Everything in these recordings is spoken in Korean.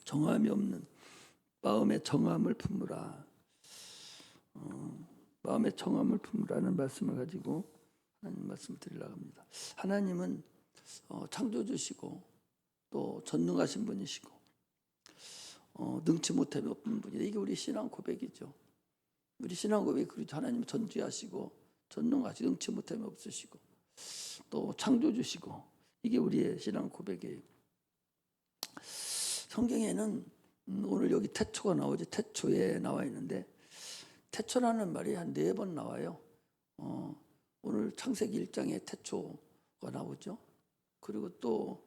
정함이 없는 마음의 정함을 품으라. 마음의 정함을 품으라는 말씀을 가지고 하나님 말씀을 드리려고 합니다. 하나님은 창조주시고 또 전능하신 분이시고 능치 못함이 없는 분이다. 이게 우리 신앙 고백이죠. 우리 신앙 고백이 그렇죠. 하나님은 전지하시고 전능하시고 능치 못함이 없으시고 또 창조주시고, 이게 우리의 신앙 고백이에요. 성경에는 오늘 여기 태초가 나오죠. 태초에 나와 있는데 태초라는 말이 한 4번 나와요. 오늘 창세기 1장에 태초가 나오죠. 그리고 또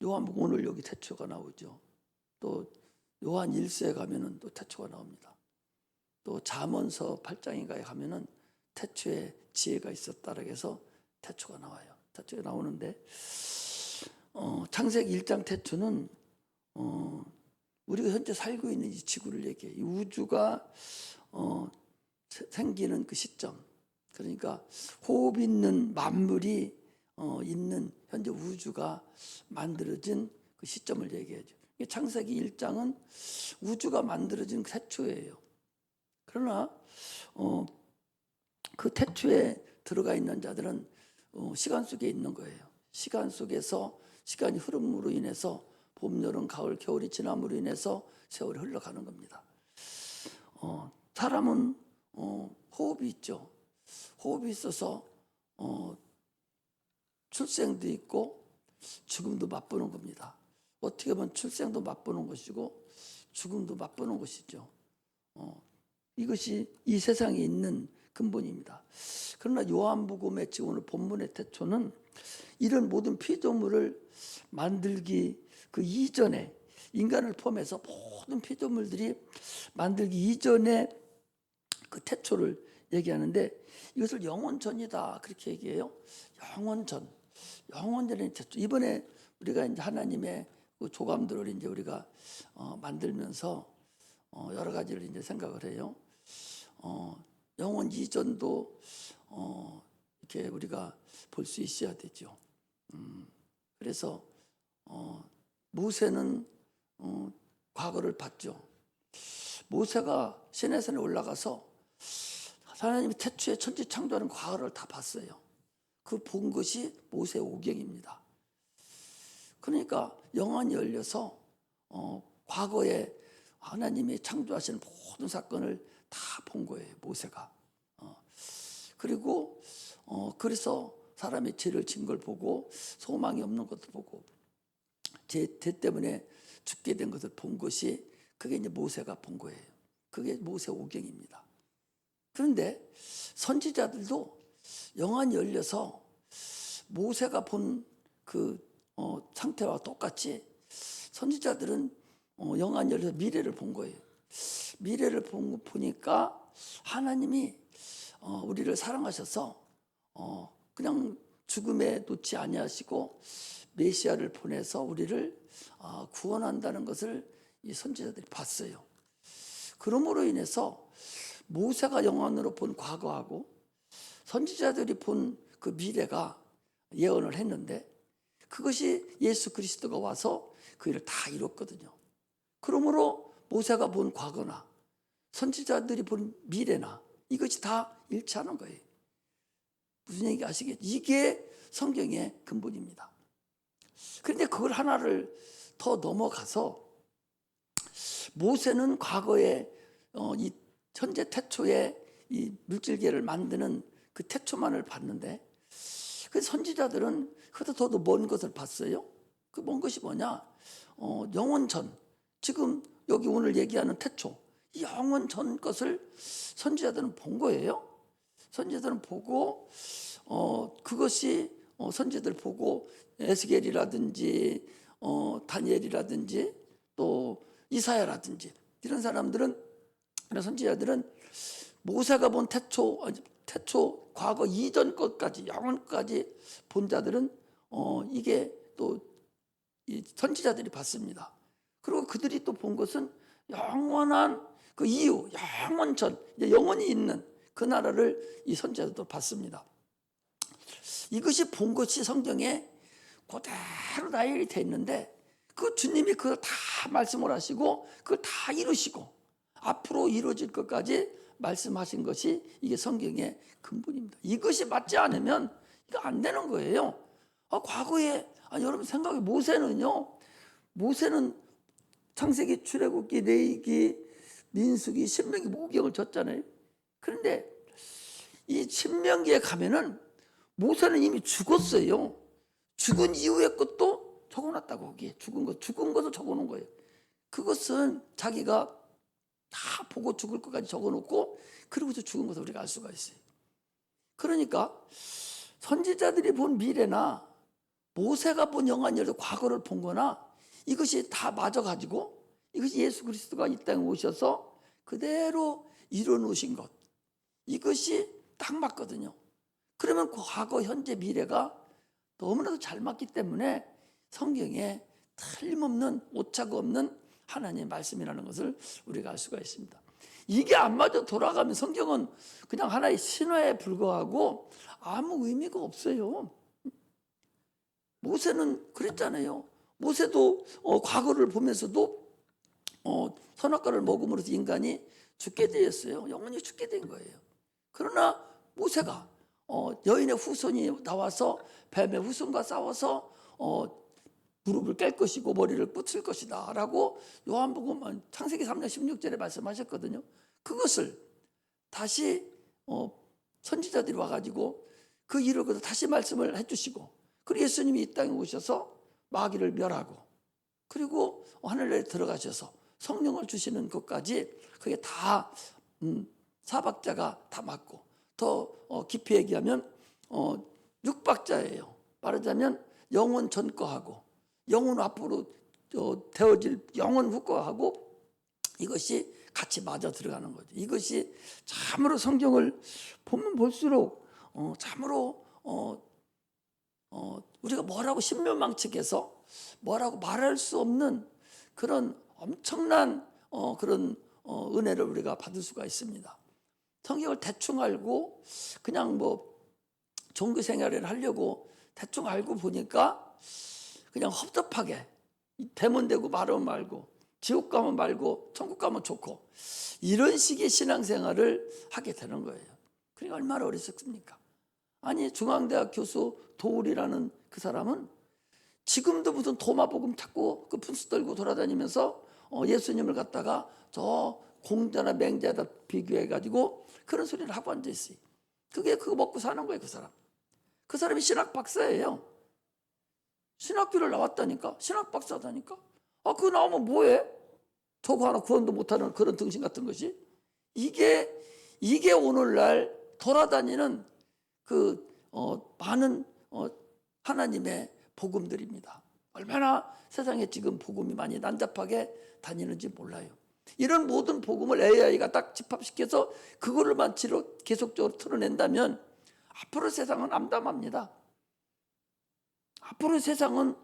요한복음 오늘 여기 태초가 나오죠. 또 요한 1서에 가면은 또 태초가 나옵니다. 또 잠언서 8장인가에 가면은 태초에 지혜가 있었다라고 해서 태초가 나와요. 태초가 나오는데 창세기 1장 태초는 우리가 현재 살고 있는 이 지구를 얘기해요. 이 우주가 생기는 그 시점, 그러니까 호흡 있는 만물이 있는 현재 우주가 만들어진 그 시점을 얘기하죠. 창세기 1장은 우주가 만들어진 태초예요. 그러나 그 태초에 들어가 있는 자들은 시간 속에 있는 거예요. 시간 속에서 시간이 흐름으로 인해서 봄, 여름, 가을, 겨울이 지남으로 인해서 세월이 흘러가는 겁니다. 사람은 호흡이 있죠. 호흡이 있어서 출생도 있고 죽음도 맛보는 겁니다. 어떻게 보면 출생도 맛보는 것이고 죽음도 맛보는 것이죠. 이것이 이 세상에 있는 근본입니다. 그러나 요한복음의 지금 오늘 본문의 태초는 이런 모든 피조물을 만들기 그 이전에, 인간을 포함해서 모든 피조물들이 만들기 이전에 그 태초를 얘기하는데 이것을 영원전이다 그렇게 얘기해요. 영원전의 태초. 이번에 우리가 이제 하나님의 그 조감들을 이제 우리가 만들면서 여러 가지를 이제 생각을 해요. 영원 이전도 이렇게 우리가 볼 수 있어야 되죠. 그래서 모세는 과거를 봤죠. 모세가 시내산에 올라가서 하나님이 태초에 천지 창조하는 과거를 다 봤어요. 그 본 것이 모세 오경입니다. 그러니까 영안이 열려서 과거에 하나님이 창조하시는 모든 사건을 다 본 거예요, 모세가. 그리고 그래서 사람이 죄를 진 걸 보고 소망이 없는 것을 보고 죄 때문에 죽게 된 것을 본 것이, 그게 이제 모세가 본 거예요. 그게 모세 오경입니다. 그런데 선지자들도 영안이 열려서 모세가 본 그 상태와 똑같이 선지자들은 영안이 열려서 미래를 본 거예요. 미래를 보니까 하나님이 우리를 사랑하셔서 그냥 죽음에 놓지 아니하시고 메시아를 보내서 우리를 구원한다는 것을 이 선지자들이 봤어요. 그러므로 인해서 모세가 영안으로 본 과거하고 선지자들이 본 그 미래가 예언을 했는데 그것이 예수 그리스도가 와서 그 일을 다 이뤘거든요. 그러므로 모세가 본 과거나 선지자들이 본 미래나 이것이 다 일치하는 거예요. 무슨 얘기 아시겠죠? 이게 성경의 근본입니다. 그런데 그걸 하나를 더 넘어가서 모세는 과거에 이 현재 태초에 이 물질계를 만드는 그 태초만을 봤는데 그 선지자들은 그보다 더 먼 것을 봤어요. 그 먼 것이 뭐냐? 영원전, 지금 여기 오늘 얘기하는 태초, 이 영원전 것을 선지자들은 본 거예요. 선지자들은 보고 그것이 선지자들 보고 에스겔이라든지 다니엘이라든지 또 이사야라든지 이런 사람들은, 이런 선지자들은 모세가 본 태초 과거 이전 것까지 영원까지 본 자들은 이게 또 이 선지자들이 봤습니다. 그리고 그들이 또 본 것은 영원한 그 이후, 영원전, 영원히 있는 그 나라를 이 선지자들도 봤습니다. 이것이 본 것이 성경의 그대로 나열이 돼 있는데 그 주님이 그걸 다 말씀을 하시고 그걸 다 이루시고 앞으로 이루어질 것까지 말씀하신 것이 이게 성경의 근본입니다. 이것이 맞지 않으면 이거 안 되는 거예요. 과거에 여러분 생각해, 모세는 창세기, 출애굽기, 레위기, 민수기, 신명기, 모경을 졌잖아요. 그런데 이 신명기에 가면은 모세는 이미 죽었어요. 죽은 이후의 것도 적어놨다고. 거기에 죽은 것을 적어놓은 거예요. 그것은 자기가 다 보고 죽을 것까지 적어놓고 그러고서 죽은 것을 우리가 알 수가 있어요. 그러니까 선지자들이 본 미래나 모세가 본 영안열도 과거를 본 거나 이것이 다 맞아가지고 이것이 예수 그리스도가 이 땅에 오셔서 그대로 이뤄놓으신 것, 이것이 딱 맞거든요. 그러면 과거, 현재, 미래가 너무나도 잘 맞기 때문에 성경에 틀림없는 오차가 없는 하나님의 말씀이라는 것을 우리가 알 수가 있습니다. 이게 안 맞아 돌아가면 성경은 그냥 하나의 신화에 불과하고 아무 의미가 없어요. 모세는 그랬잖아요. 모세도 과거를 보면서도 선악과를 먹음으로써 인간이 죽게 되었어요. 영원히 죽게 된 거예요. 그러나 모세가 여인의 후손이 나와서 뱀의 후손과 싸워서 무릎을 깰 것이고 머리를 꽂을 것이다 라고 요한복음 창세기 3장 16절에 말씀하셨거든요. 그것을 다시 선지자들이 와가지고 그 일을 다시 말씀을 해주시고, 그리고 예수님이 이 땅에 오셔서 마귀를 멸하고 그리고 하늘에 들어가셔서 성령을 주시는 것까지 그게 다 사박자가 다 맞고, 더 깊이 얘기하면 육박자예요. 말하자면 영혼 전거하고 영혼 앞으로 되어질 영혼 후거하고 이것이 같이 맞아 들어가는 거죠. 이것이 참으로 성경을 보면 볼수록 참으로 우리가 뭐라고 신묘망측해서 뭐라고 말할 수 없는 그런 엄청난 그런 은혜를 우리가 받을 수가 있습니다. 성경을 대충 알고 그냥 종교 생활을 하려고 대충 알고 보니까 그냥 섭섭하게 대문되고 말하면 말고 지옥 가면 말고 천국 가면 좋고 이런 식의 신앙생활을 하게 되는 거예요. 그러니까 얼마나 어리석습니까? 아니 중앙대학 교수 도울이라는 그 사람은 지금도 무슨 도마복음 찾고 그 분수 떨고 돌아다니면서 예수님을 갖다가 저 공자나 맹자에다 비교해가지고 그런 소리를 하고 앉아있어요. 그거 먹고 사는 거예요. 그 사람이 신학 박사예요. 신학교를 나왔다니까. 신학 박사다니까. 그거 나오면 뭐해? 저거 하나 구원도 못하는 그런 등신 같은 것이. 이게 오늘날 돌아다니는 많은 하나님의 복음들입니다. 얼마나 세상에 지금 복음이 많이 난잡하게 다니는지 몰라요. 이런 모든 복음을 AI가 딱 집합시켜서 그거를만 계속적으로 틀어낸다면 앞으로 세상은 암담합니다. 앞으로 세상은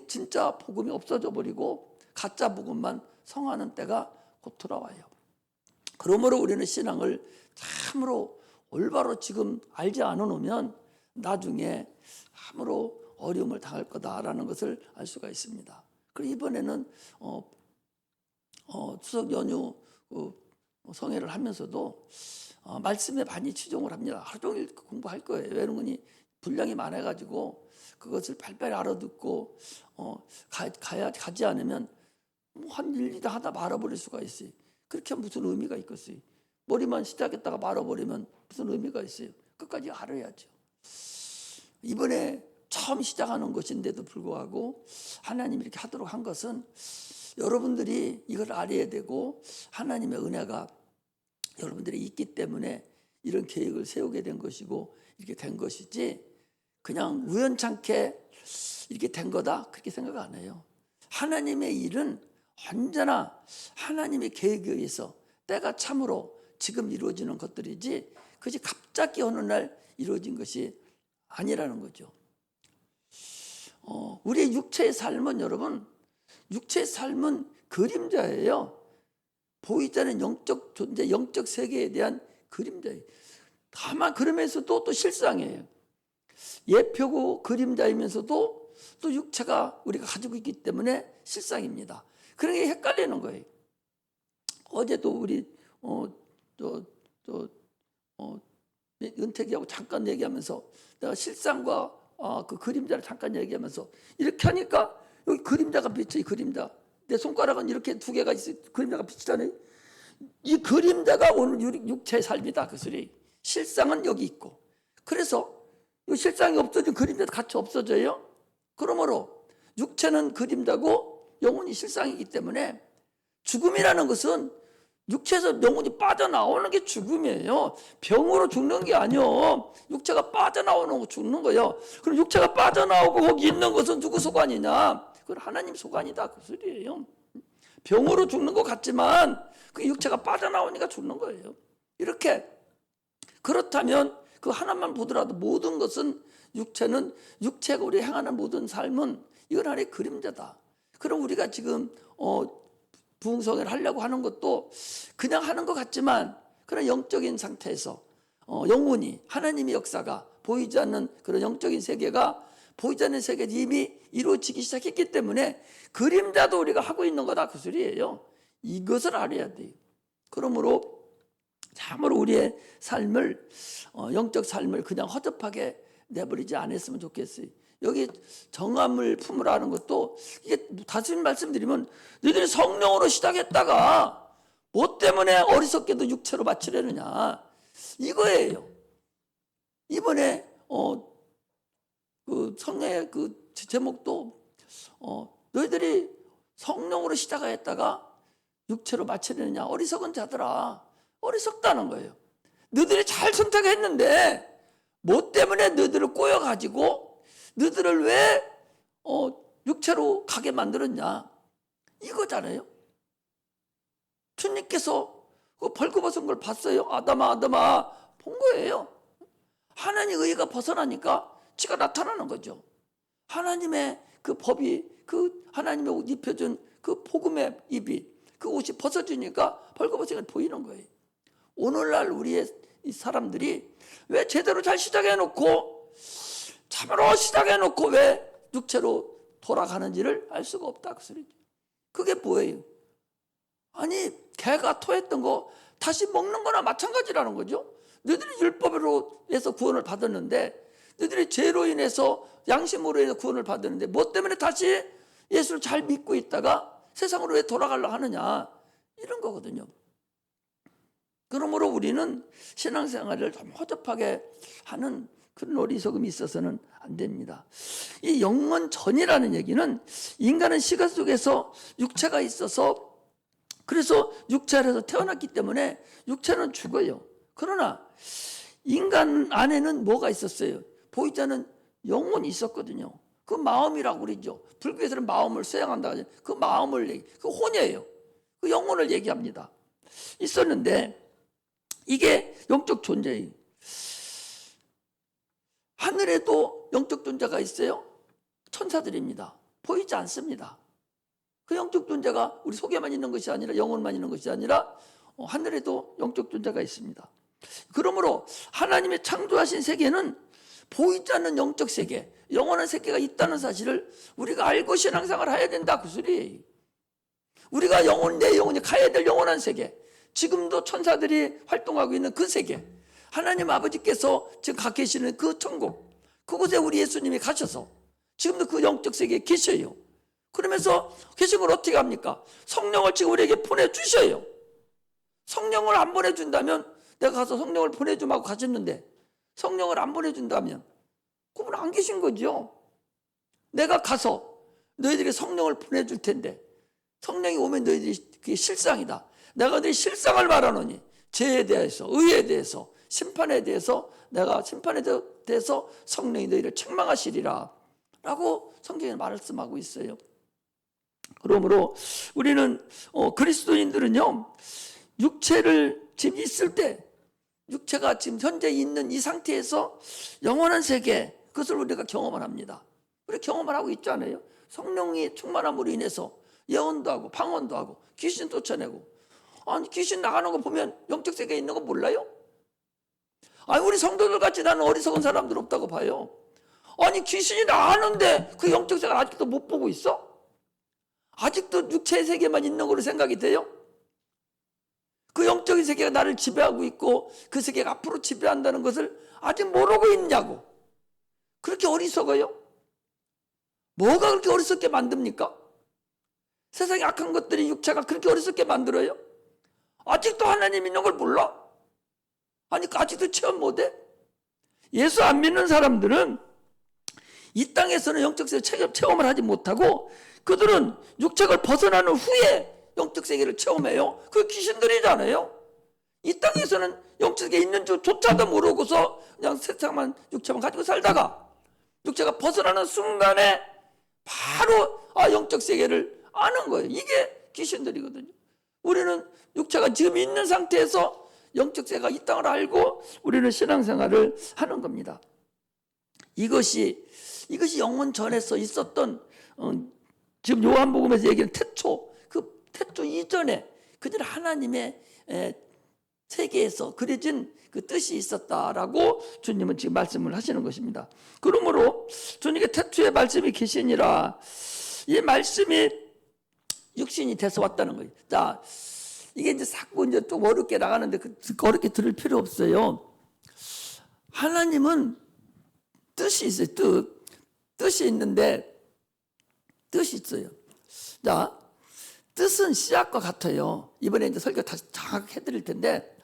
진짜 복음이 없어져 버리고 가짜 복음만 성하는 때가 곧 돌아와요. 그러므로 우리는 신앙을 참으로 올바로 지금 알지 않으면 나중에 참으로 어려움을 당할 거다라는 것을 알 수가 있습니다. 그리고 이번에는 추석 연휴 성회를 하면서도 말씀에 많이 치중을 합니다. 하루 종일 공부할 거예요. 왜냐하면 분량이 많아가지고 그것을 빨리빨리 알아듣고 가지 않으면 한 일, 2다 하다 말아버릴 수가 있어요. 그렇게 하면 무슨 의미가 있겠어요? 머리만 시작했다가 말아버리면 무슨 의미가 있어요? 끝까지 알아야죠. 이번에 처음 시작하는 것인데도 불구하고 하나님이 이렇게 하도록 한 것은 여러분들이 이걸 알아야 되고 하나님의 은혜가 여러분들이 있기 때문에 이런 계획을 세우게 된 것이고 이렇게 된 것이지 그냥 우연찮게 이렇게 된 거다 그렇게 생각 안 해요. 하나님의 일은 언제나 하나님의 계획에 의해서 때가 참으로 지금 이루어지는 것들이지 그것이 갑자기 어느 날 이루어진 것이 아니라는 거죠. 우리의 육체의 삶은 여러분, 육체의 삶은 그림자예요. 보이지 않는 영적 존재, 영적 세계에 대한 그림자예요. 다만 그러면서도 또 실상이에요. 예표고 그림자이면서도 또 육체가 우리가 가지고 있기 때문에 실상입니다. 그런 게 헷갈리는 거예요. 어제도 우리 은택이하고 잠깐 얘기하면서 내가 실상과 그 그림자를 잠깐 얘기하면서 이렇게 하니까 여기 그림자가 비쳐. 이 그림자 내 손가락은 이렇게 두 개가 있어. 그림자가 비치잖아요. 이 그림자가 오늘 육체의 삶이다. 그 소리. 실상은 여기 있고. 그래서 이 실상이 없어지면 그림자도 같이 없어져요. 그러므로 육체는 그림자고 영혼이 실상이기 때문에 죽음이라는 것은 육체에서 영혼이 빠져나오는 게 죽음이에요. 병으로 죽는 게 아니요. 육체가 빠져나오는 거 죽는 거예요. 그럼 육체가 빠져나오고 거기 있는 것은 누구 소관이냐? 그건 하나님 소관이다. 그 소리예요. 병으로 죽는 것 같지만 그 육체가 빠져나오니까 죽는 거예요. 이렇게 그렇다면 그 하나만 보더라도 모든 것은 육체가 우리 행하는 모든 삶은 이건 하나의 그림자다. 그럼 우리가 지금 부흥성회를 하려고 하는 것도 그냥 하는 것 같지만 그런 영적인 상태에서 영혼이 하나님의 역사가 보이지 않는 그런 영적인 세계가 보이지 않는 세계에 이미 이루어지기 시작했기 때문에 그림자도 우리가 하고 있는 거다. 그 소리예요. 이것을 알아야 돼요. 그러므로 참으로 우리의 삶을 영적 삶을 그냥 허접하게 내버리지 않았으면 좋겠어요. 여기 정함을 품으라는 것도 이게 다시 말씀드리면 너희들이 성령으로 시작했다가 뭐 때문에 어리석게도 육체로 바치려느냐 이거예요. 이번에 그 성령의 그 제목도 너희들이 성령으로 시작하였다가 육체로 바치려느냐 어리석은 자들아. 어리석다는 거예요. 너희들이 잘 선택했는데 뭐 때문에 너희들을 꼬여가지고 너희들을 왜 육체로 가게 만들었냐 이거잖아요. 주님께서 그 벌거벗은 걸 봤어요. 아담아 본 거예요. 하나님의 의가 벗어나니까 지가 나타나는 거죠. 하나님의 그 법이 그 하나님의 옷 입혀준 그 복음의 입이 그 옷이 벗어지니까 벌거벗은 걸 보이는 거예요. 오늘날 우리의 이 사람들이 왜 제대로 잘 시작해놓고 참으로 시작해놓고 왜 육체로 돌아가는지를 알 수가 없다 그 소리죠. 그게 뭐예요? 아니 개가 토했던 거 다시 먹는 거나 마찬가지라는 거죠. 너희들이 율법으로 해서 구원을 받았는데 너희들이 죄로 인해서 양심으로 인해서 구원을 받았는데 뭐 때문에 다시 예수를 잘 믿고 있다가 세상으로 왜 돌아가려고 하느냐 이런 거거든요. 그러므로 우리는 신앙생활을 좀 허접하게 하는 그런 어리석음이 있어서는 안 됩니다. 이 영원전이라는 얘기는 인간은 시간 속에서 육체가 있어서 그래서 육체 안에서 태어났기 때문에 육체는 죽어요. 그러나 인간 안에는 뭐가 있었어요? 보이지 않는 영혼이 있었거든요. 그 마음이라고 그러죠. 불교에서는 마음을 수양한다. 그 마음을 그 혼이에요. 그 영혼을 얘기합니다. 있었는데 이게 영적 존재예요. 하늘에도 영적 존재가 있어요. 천사들입니다. 보이지 않습니다. 그 영적 존재가 우리 속에만 있는 것이 아니라 영혼만 있는 것이 아니라 하늘에도 영적 존재가 있습니다. 그러므로 하나님의 창조하신 세계는 보이지 않는 영적 세계, 영원한 세계가 있다는 사실을 우리가 알고 신앙생활을 해야 된다 그 소리예요. 우리가 내 영혼이 가야 될 영원한 세계, 지금도 천사들이 활동하고 있는 그 세계, 하나님 아버지께서 지금 가 계시는 그 천국, 그곳에 우리 예수님이 가셔서 지금도 그 영적 세계에 계셔요. 그러면서 계신 걸 어떻게 합니까? 성령을 지금 우리에게 보내주셔요. 성령을 안 보내준다면 내가 가서 성령을 보내주면 하고 가셨는데 성령을 안 보내준다면 그분 안 계신 거죠. 내가 가서 너희들이 성령을 보내줄 텐데 성령이 오면 너희들이 그게 실상이다. 내가 너희 실상을 말하노니 죄에 대해서 의에 대해서 심판에 대해서 내가 심판에 대해서 성령이 너희를 책망하시리라 라고 성경에 말씀하고 있어요. 그러므로 우리는 그리스도인들은요 육체를 지금 있을 때 육체가 지금 현재 있는 이 상태에서 영원한 세계 그것을 우리가 경험을 합니다. 우리 경험을 하고 있잖아요. 성령이 충만함으로 인해서 예언도 하고 방언도 하고 귀신 쫓아내고 아니 귀신 나가는 거 보면 영적 세계에 있는 거 몰라요? 아니 우리 성도들 같이 나는 어리석은 사람들 없다고 봐요. 아니 귀신이 나왔는데 그 영적 세계를 아직도 못 보고 있어? 아직도 육체의 세계만 있는 걸로 생각이 돼요? 그 영적인 세계가 나를 지배하고 있고 그 세계가 앞으로 지배한다는 것을 아직 모르고 있냐고. 그렇게 어리석어요? 뭐가 그렇게 어리석게 만듭니까? 세상에 악한 것들이 육체가 그렇게 어리석게 만들어요? 아직도 하나님 있는 걸 몰라? 아니 아직도 체험 못해? 예수 안 믿는 사람들은 이 땅에서는 영적 세계 체험을 하지 못하고 그들은 육체를 벗어나는 후에 영적 세계를 체험해요. 그 귀신들이잖아요. 이 땅에서는 영적 세계에 있는 줄조차도 모르고서 그냥 세상만 육체만 가지고 살다가 육체가 벗어나는 순간에 바로 영적 세계를 아는 거예요. 이게 귀신들이거든요. 우리는 육체가 지금 있는 상태에서 영적 세계가 이 땅을 알고 우리는 신앙생활을 하는 겁니다. 이것이 영원 전에서 있었던 지금 요한복음에서 얘기하는 태초, 그 태초 이전에 그들 하나님의 세계에서 그려진 그 뜻이 있었다라고 주님은 지금 말씀을 하시는 것입니다. 그러므로 주님께 태초의 말씀이 계시니라, 이 말씀이 육신이 돼서 왔다는 거예요. 자, 이게 이제 자꾸 이제 좀 어렵게 나가는데 어렵게 들을 필요 없어요. 하나님은 뜻이 있어요. 뜻이 있는데 뜻이 있어요. 자, 뜻은 씨앗과 같아요. 이번에 이제 설교 다시 장하게 해드릴 텐데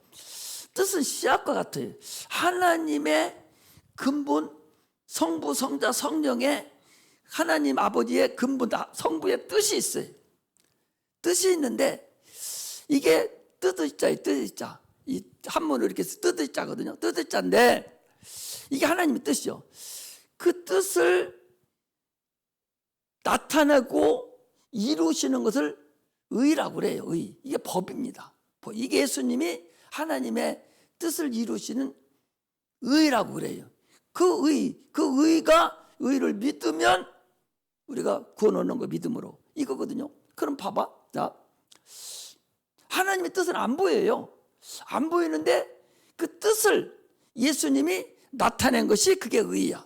뜻은 씨앗과 같아요. 하나님의 근본, 성부, 성자, 성령의 하나님 아버지의 근본, 성부의 뜻이 있어요. 뜻이 있는데 이게 뜻의자예요. 뜻의자. 이 한문으로 이렇게 뜻의자거든요. 뜻의자인데 이게 하나님의 뜻이요. 그 뜻을 나타내고 이루시는 것을 의라고 그래요. 의. 이게 법입니다. 이게 예수님이 하나님의 뜻을 이루시는 의라고 그래요. 그 의를 믿으면 우리가 구원 얻는 거 믿음으로 이거거든요. 그럼 봐봐. 자, 하나님의 뜻은 안 보여요. 안 보이는데 그 뜻을 예수님이 나타낸 것이 그게 의야.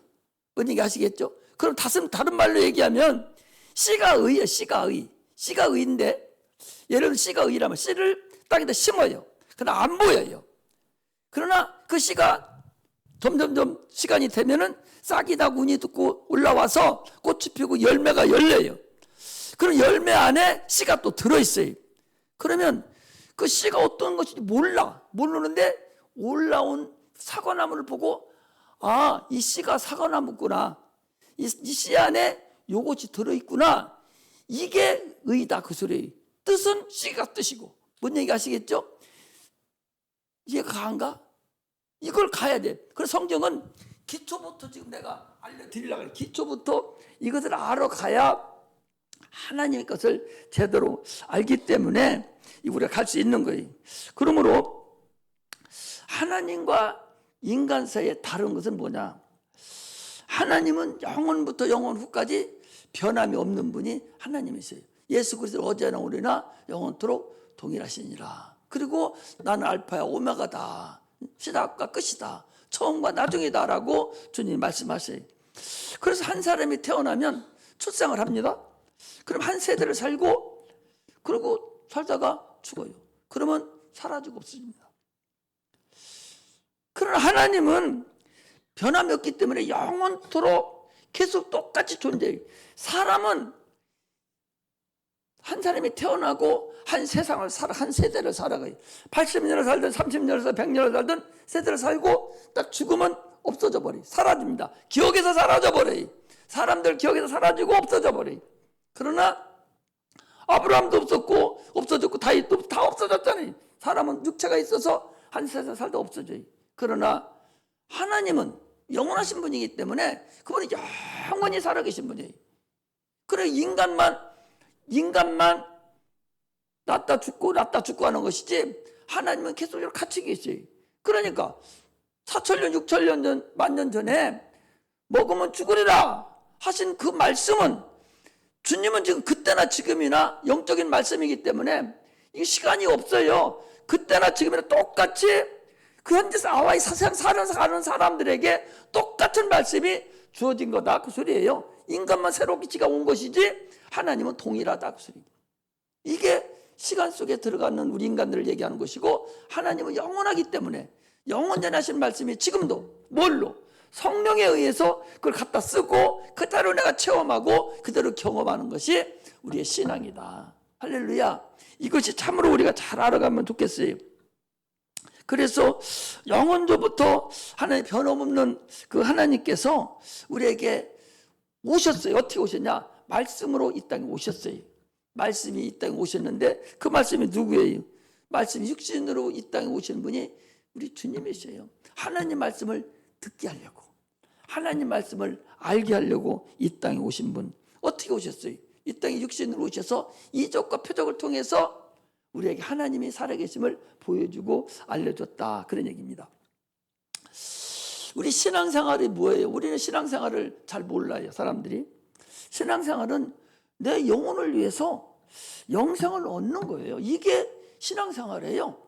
뭔 얘기 아시겠죠? 그럼 다른 말로 얘기하면 씨가 의예요. 씨가 의. 씨가 의인데 예를 들어 씨가 의라면 씨를 땅에다 심어요. 그러나 안 보여요. 그러나 그 씨가 점점점 시간이 되면은 싹이 나고 운이 돋고 올라와서 꽃이 피고 열매가 열려요. 그럼 열매 안에 씨가 또 들어있어요. 그러면 그 씨가 어떤 것인지 모르는데 올라온 사과나무를 보고 이 씨가 사과나무구나. 이 씨 안에 요것이 들어있구나. 이게 의다 그 소리예요. 뜻은 씨가 뜻이고. 뭔 얘기 아시겠죠? 이해가 가한가? 이걸 가야 돼. 그래서 성경은 기초부터 지금 내가 알려드리려고 해요. 기초부터 이것을 알아가야 하나님의 것을 제대로 알기 때문에 우리가 갈 수 있는 거예요. 그러므로 하나님과 인간 사이의 다른 것은 뭐냐? 하나님은 영원부터 영원 후까지 변함이 없는 분이 하나님이세요. 예수 그리스도 어제나 오늘이나 영원토록 동일하시니라. 그리고 나는 알파야 오메가다. 시작과 끝이다. 처음과 나중이다 라고 주님이 말씀하세요. 그래서 한 사람이 태어나면 출생을 합니다. 그럼 한 세대를 살고 그리고 살다가 죽어요. 그러면 사라지고 없어집니다. 그러나 하나님은 변함이 없기 때문에 영원토록 계속 똑같이 존재해요. 사람은 한 사람이 태어나고 한 세상을 한 세대를 살아가요. 80년을 살든 30년을 살든 100년을 살든 세대를 살고 딱 죽으면 없어져 버려요. 사라집니다. 기억에서 사라져 버려요. 사람들 기억에서 사라지고 없어져 버려요. 그러나 아브라함도 없어졌고 다윗도 다 없어졌잖아요. 사람은 육체가 있어서 한 세상 살다 없어져요. 그러나 하나님은 영원하신 분이기 때문에 그분이 영원히 살아계신 분이에요. 그래 인간만 낳다 죽고 하는 것이지 하나님은 계속적으로 같이 계세요. 그러니까 4천년 6천년 전 만년 전에 먹으면 죽으리라 하신 그 말씀은 주님은 지금 그때나 지금이나 영적인 말씀이기 때문에 이 시간이 없어요. 그때나 지금이나 똑같이 그 현재 아와이 사는 사람들에게 똑같은 말씀이 주어진 거다 그 소리예요. 인간만 새롭게 지가 온 것이지 하나님은 동일하다 그 소리입니다. 이게 시간 속에 들어가는 우리 인간들을 얘기하는 것이고, 하나님은 영원하기 때문에 영원전에 하신 말씀이 지금도 뭘로? 성령에 의해서 그걸 갖다 쓰고 그대로 내가 체험하고 그대로 경험하는 것이 우리의 신앙이다. 할렐루야. 이것이 참으로 우리가 잘 알아가면 좋겠어요. 그래서 영원조부터 하나님 변함없는 그 하나님께서 우리에게 오셨어요. 어떻게 오셨냐? 말씀으로 이 땅에 오셨어요. 말씀이 이 땅에 오셨는데 그 말씀이 누구예요? 말씀이 육신으로 이 땅에 오신 분이 우리 주님이셔요. 하나님 말씀을 듣게 하려고, 하나님 말씀을 알게 하려고 이 땅에 오신 분. 어떻게 오셨어요? 이 땅에 육신으로 오셔서 이적과 표적을 통해서 우리에게 하나님이 살아계심을 보여주고 알려줬다, 그런 얘기입니다. 우리 신앙생활이 뭐예요? 우리는 신앙생활을 잘 몰라요, 사람들이. 신앙생활은 내 영혼을 위해서 영생을 얻는 거예요. 이게 신앙생활이에요.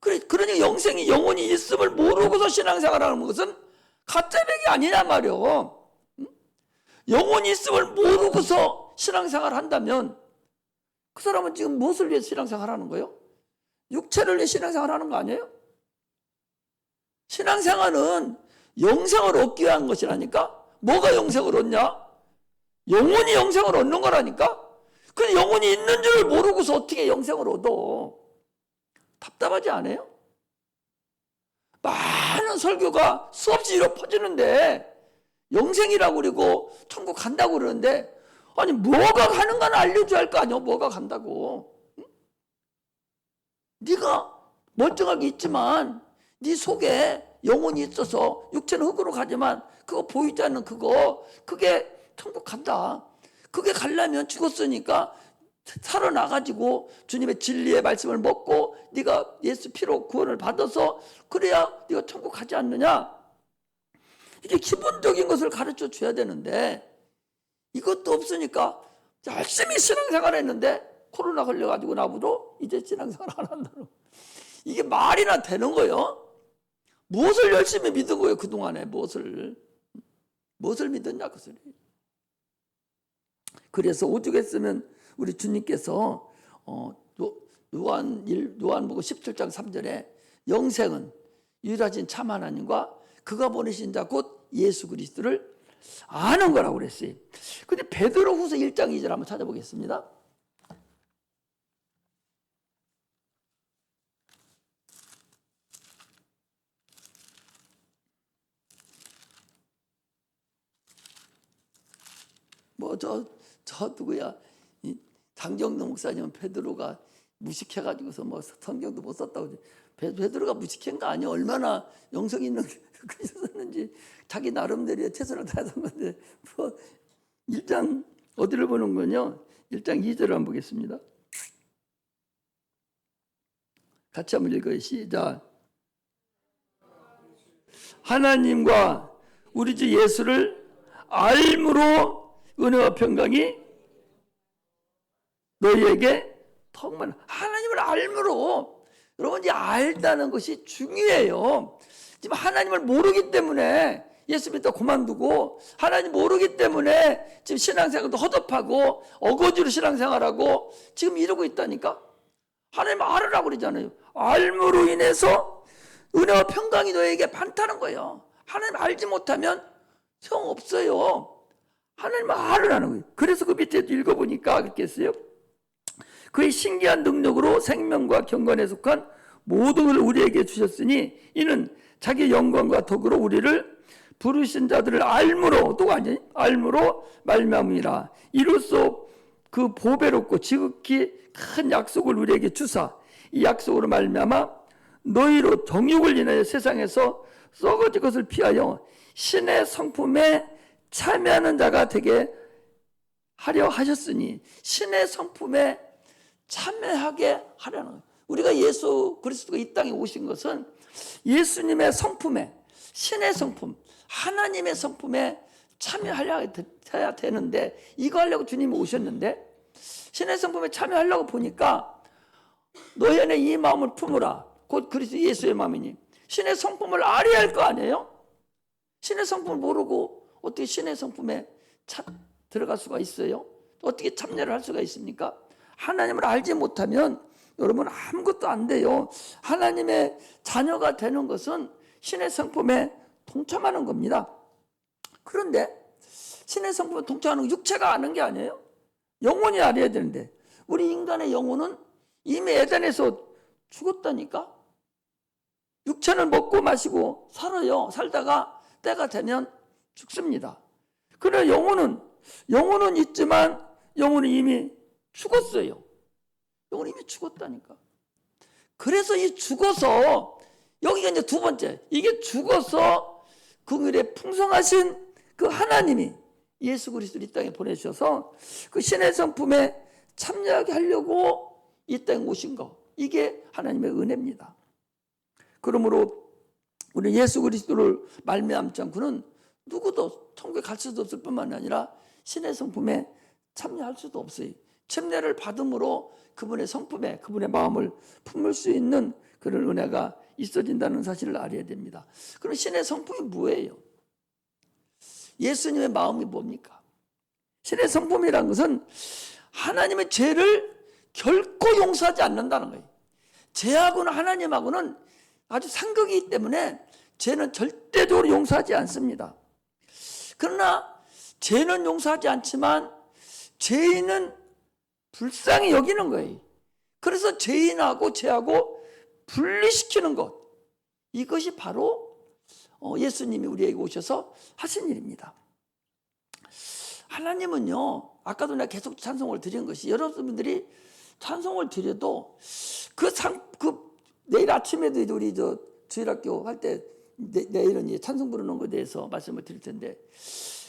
그러니 영혼이 있음을 모르고서 신앙생활하는 것은 가짜배기 아니냐 말이요. 영혼이 있음을 모르고서 신앙생활 한다면 그 사람은 지금 무엇을 위해 신앙생활 하는 거예요? 육체를 위해 신앙생활 하는 거 아니에요? 신앙생활은 영생을 얻기 위한 것이라니까. 뭐가 영생을 얻냐? 영혼이 영생을 얻는 거라니까. 근데 영혼이 있는 줄 모르고서 어떻게 영생을 얻어? 답답하지 않아요? 많은 설교가 수없이 이렇게 퍼지는데 영생이라고 그러고 천국 간다고 그러는데, 아니 뭐가 가는 건 알려줘야 할 거 아니야. 뭐가 간다고. 응? 네가 멀쩡하게 있지만 네 속에 영혼이 있어서 육체는 흙으로 가지만 그거 보이지 않는 그게 천국 간다. 그게 가려면 죽었으니까 살아나가지고 주님의 진리의 말씀을 먹고 네가 예수 피로 구원을 받아서 그래야 네가 천국 가지 않느냐. 이게 기본적인 것을 가르쳐 줘야 되는데 이것도 없으니까 열심히 신앙생활 했는데 코로나 걸려가지고 나보고 이제 신앙생활 안 한다고. 이게 말이나 되는 거예요? 무엇을 열심히 믿은 거예요? 그동안에 무엇을 믿었냐 그 소리. 그래서 오죽했으면 우리 주님께서 요한복음 17장 3절에 영생은 유일하신 참 하나님과 그가 보내신 자 곧 예수 그리스도를 아는 거라고 그랬어요. 근데 베드로후서 1장 2절 한번 찾아보겠습니다. 저 누구야? 장정동 목사님은 베드로가 무식해가지고서 성경도 못 썼다고. 베드로가 무식한 거 아니야? 얼마나 영성 있는 글을 썼는지 자기 나름대로 최선을 다해서 한 건데 1장 어디를 보는 거냐? 1장 2절을 한번 보겠습니다. 같이 한번 읽어요. 시작. 하나님과 우리 주 예수를 알므로 은혜와 평강이 너희에게 턱만. 하나님을 알므로. 여러분, 이제 알다는 것이 중요해요. 지금 하나님을 모르기 때문에 예수 믿다 그만두고, 하나님 모르기 때문에 지금 신앙생활도 허접하고 어거지로 신앙생활하고 지금 이러고 있다니까. 하나님 알으라고 그러잖아요. 알므로 인해서 은혜와 평강이 너에게 많다는 거예요. 하나님 알지 못하면 소용 없어요. 하나님 알으라는 거예요. 그래서 그 밑에 읽어보니까 그렇게 했어요. 그의 신기한 능력으로 생명과 경건에 속한 모든 것을 우리에게 주셨으니 이는 자기 영광과 덕으로 우리를 부르신 자들을 알므로, 또 아니 알므로 말미암으니라. 이로써 그 보배롭고 지극히 큰 약속을 우리에게 주사 이 약속으로 말미암아 너희로 정욕을 인하여 세상에서 썩어질 것을 피하여 신의 성품에 참여하는 자가 되게 하려 하셨으니, 신의 성품에 참여하게 하려는 거예요. 우리가 예수 그리스도가 이 땅에 오신 것은 예수님의 성품에, 신의 성품, 하나님의 성품에 참여하려야 되는데, 이거 하려고 주님이 오셨는데 신의 성품에 참여하려고 보니까 너희 안에 이 마음을 품으라. 곧 그리스도 예수의 마음이니 신의 성품을 알아야 할 거 아니에요? 신의 성품을 모르고 어떻게 신의 성품에 들어갈 수가 있어요? 어떻게 참여를 할 수가 있습니까? 하나님을 알지 못하면 여러분 아무것도 안 돼요. 하나님의 자녀가 되는 것은 신의 성품에 동참하는 겁니다. 그런데 신의 성품에 동참하는 육체가 아는 게 아니에요. 영혼이 알아야 되는데 우리 인간의 영혼은 이미 에덴에서 죽었다니까. 육체는 먹고 마시고 살아요. 살다가 때가 되면 죽습니다. 그러나 영혼은 있지만 영혼은 이미 죽었어요. 영혼은 이미 죽었다니까. 그래서 이 죽어서 여기가 이제 두 번째, 이게 죽어서 긍휼에 풍성하신 그 하나님이 예수 그리스도를 이 땅에 보내주셔서 그 신의 성품에 참여하게 하려고 이 땅에 오신 거, 이게 하나님의 은혜입니다. 그러므로 우리 예수 그리스도를 말미암지 않고는 누구도 천국에 갈 수도 없을 뿐만 아니라 신의 성품에 참여할 수도 없어요. 침례를 받음으로 그분의 성품에, 그분의 마음을 품을 수 있는 그런 은혜가 있어진다는 사실을 알아야 됩니다. 그럼 신의 성품이 뭐예요? 예수님의 마음이 뭡니까? 신의 성품이라는 것은 하나님의 죄를 결코 용서하지 않는다는 거예요. 죄하고는 하나님하고는 아주 상극이기 때문에 죄는 절대적으로 용서하지 않습니다. 그러나 죄는 용서하지 않지만 죄인은 불쌍히 여기는 거예요. 그래서 죄인하고 죄하고 분리시키는 것, 이것이 바로 예수님이 우리에게 오셔서 하신 일입니다. 하나님은요, 아까도 내가 계속 찬송을 드린 것이, 여러분들이 찬송을 드려도 내일 아침에도 우리 주일학교 할 때 내일은 이제 찬송 부르는 것에 대해서 말씀을 드릴 텐데,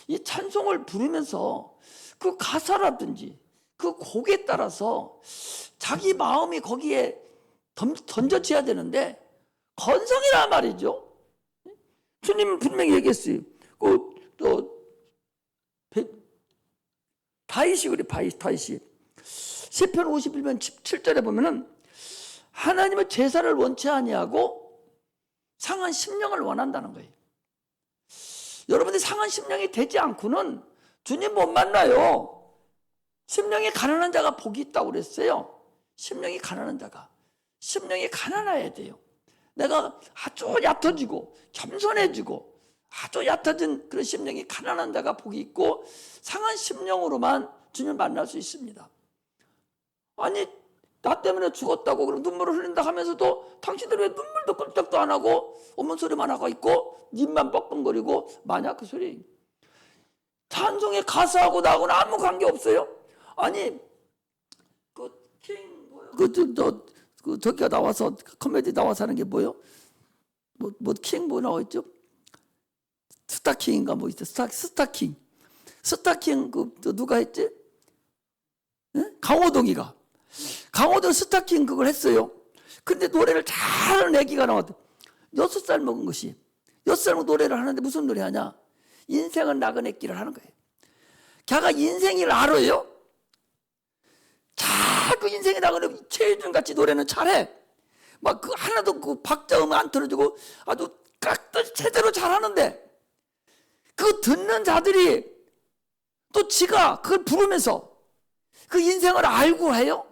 이 찬송을 부르면서 그 가사라든지 그 곡에 따라서 자기 마음이 거기에 던져져야 되는데, 건성이란 말이죠. 주님은 분명히 얘기했어요. 다윗이 그래, 다윗이 시편 51편 7절에 보면은 하나님의 제사를 원치 아니하고 상한 심령을 원한다는 거예요. 여러분들이 상한 심령이 되지 않고는 주님 못 만나요. 심령이 가난한 자가 복이 있다고 그랬어요. 심령이 가난한 자가, 심령이 가난해야 돼요. 내가 아주 얕아지고 겸손해지고 아주 얕아진 그런 심령이 가난한 자가 복이 있고, 상한 심령으로만 주님을 만날 수 있습니다. 아니, 나 때문에 죽었다고 그럼 눈물을 흘린다 하면서도 당신들 왜 눈물도 끔찍도 안 하고 어문 소리만 하고 있고 입만 뻑뻑거리고 마냐, 그 소리. 찬송의 가사하고 나하고는 아무 관계 없어요. 아니, 저기가 나와서 코미디 나와서 하는 게 뭐요? 킹 나와 있죠? 스타킹인가 있죠? 스타킹 누가 했지? 네? 강호동이가 스타킹 그걸 했어요. 근데 노래를 잘하는 애기가 나왔대. 6살 먹은 것이 6살 먹은 노래를 하는데 무슨 노래 하냐? 인생은 나그네길을 하는 거예요. 걔가 인생을 알아요. 그 인생이 나그네, 최유준 같이 노래는 잘해. 막 그 하나도 그 박자음 안 틀어주고 아주 깍듯이 제대로 잘하는데, 그 듣는 자들이 또 지가 그걸 부르면서 그 인생을 알고 해요.